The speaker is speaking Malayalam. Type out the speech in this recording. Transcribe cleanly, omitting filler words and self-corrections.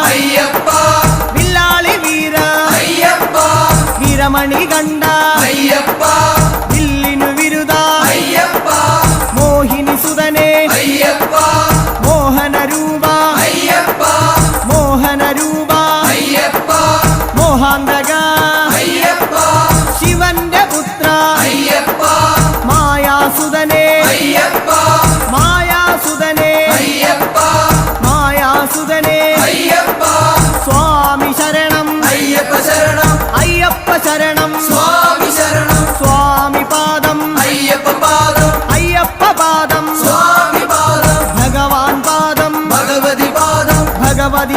അയ്യപ്പ വില്ലാളി വീര അയ്യപ്പ വീരമണി കണ്ട അയ്യപ്പ വില്ലിനു വിരുദ അയ്യപ്പ മോഹിനി സുതനെ അയ്യപ്പ മോഹന രൂപ അയ്യപ്പ മോഹന രൂപ അയ്യപ്പ മോഹാന്തക അയ്യപ്പ ശിവന്റെ പുത്ര അയ്യപ്പ മായാസുതനെ അയ്യപ്പ മായാസുതനെ അയ്യപ്പ മായാസുതനെ അയ്യപ്പ സ്വാമി ശരണം അയ്യപ്പ ശരണം അയ്യപ്പ ശരണം സ്വാമി ശരണം സ്വാമി പാദം അയ്യപ്പ പാദം അയ്യപ്പ പാദം സ്വാമി പാദം ഭഗവാൻ പാദം ഭഗവതി പാദം ഭഗവതി